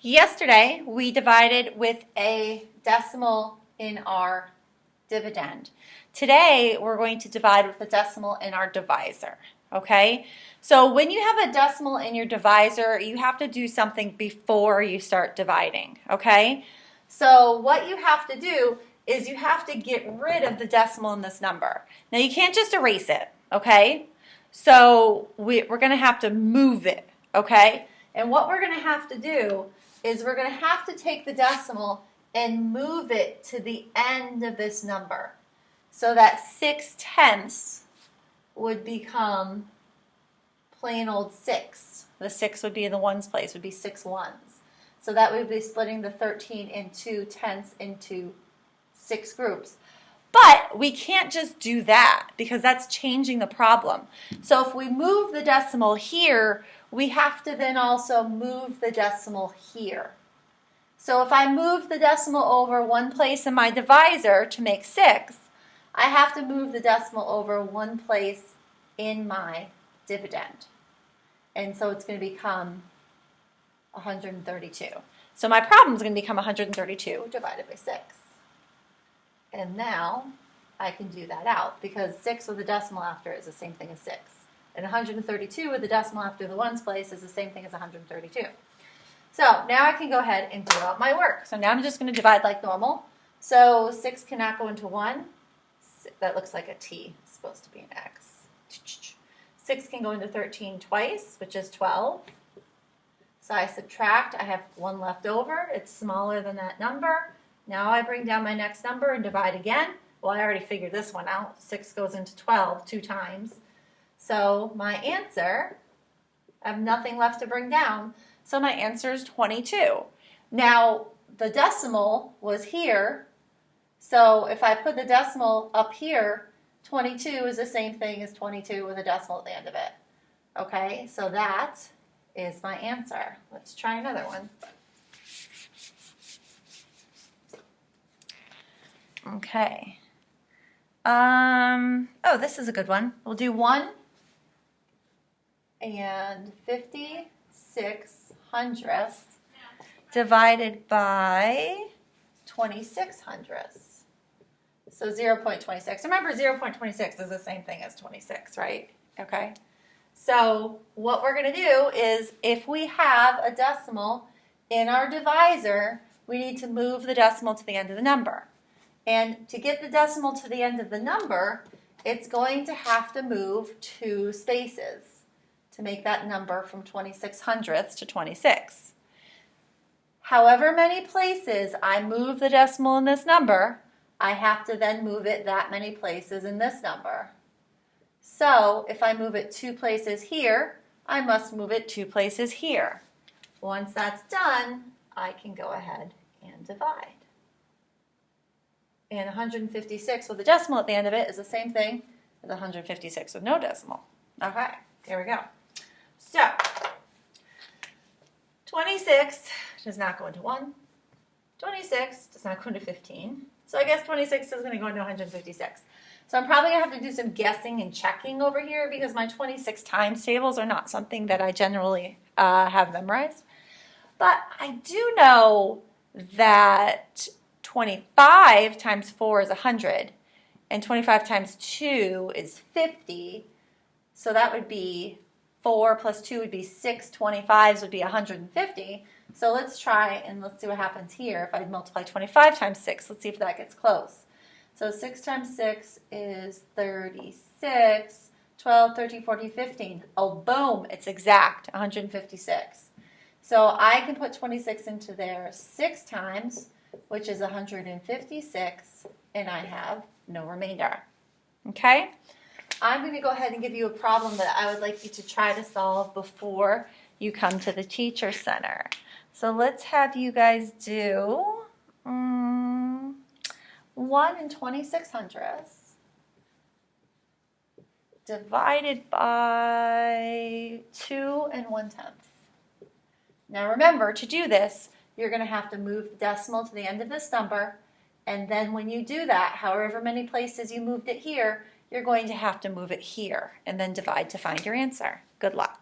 Yesterday, we divided with a decimal in our dividend. Today, we're going to divide with a decimal in our divisor, okay? So when you have a decimal in your divisor, you have to do something before you start dividing, okay? So what you have to do is you have to get rid of the decimal in this number. Now, you can't just erase it, okay? So we're going to have to move it, okay? And what we're going to have to do is we're going to have to take the decimal and move it to the end of this number. So that 6/10 would become plain old 6. The 6 would be in the ones place, would be 6 ones. So that would be splitting the 13 into tenths into 6 groups. But we can't just do that because that's changing the problem. So if we move the decimal here, we have to then also move the decimal here. So if I move the decimal over one place in my divisor to make 6, I have to move the decimal over one place in my dividend. And so it's going to become 132. So my problem is going to become 132 divided by 6. And now I can do that out because 6 with a decimal after is the same thing as 6. And 132 with the decimal after the ones place is the same thing as 132. So now I can go ahead and do out my work. So now I'm just going to divide like normal. So 6 cannot go into 1. That looks like a T. It's supposed to be an X. 6 can go into 13 twice, which is 12. So I subtract. I have 1 left over. It's smaller than that number. Now I bring down my next number and divide again. Well, I already figured this one out. 6 goes into 12 2 times. So my answer, I have nothing left to bring down. So my answer is 22. Now, the decimal was here. So if I put the decimal up here, 22 is the same thing as 22 with a decimal at the end of it. Okay, so that is my answer. Let's try another one. Okay. Oh, this is a good one. We'll do 1 and 56 hundredths divided by 26 hundredths. So 0.26. Remember, 0.26 is the same thing as 26, right? Okay. So what we're going to do is if we have a decimal in our divisor, we need to move the decimal to the end of the number. And to get the decimal to the end of the number, it's going to have to move 2 spaces to make that number from 26 hundredths to 26. However many places I move the decimal in this number, I have to then move it that many places in this number. So if I move it 2 places here, I must move it 2 places here. Once that's done, I can go ahead and divide. And 156 with a decimal at the end of it is the same thing as 156 with no decimal. Okay, here we go. So, 26 does not go into 1. 26 does not go into 15. So I guess 26 is going to go into 156. So I'm probably going to have to do some guessing and checking over here because my 26 times tables are not something that I generally have memorized. But I do know that 25 times 4 is 100, and 25 times 2 is 50. So that would be 4 plus 2 would be 6. 25s would be 150. So let's try and let's see what happens here. If I multiply 25 times 6, let's see if that gets close. So 6 times 6 is 36. 12, 13, 14, 15. Oh, boom, it's exact, 156. So I can put 26 into there 6 times, which is 156, and I have no remainder. Okay? I'm going to go ahead and give you a problem that I would like you to try to solve before you come to the Teacher Center. So let's have you guys do 1 and 26 hundredths divided by 2 and 1/10. Now remember, to do this, you're going to have to move the decimal to the end of this number, and then when you do that, however many places you moved it here, you're going to have to move it here, and then divide to find your answer. Good luck.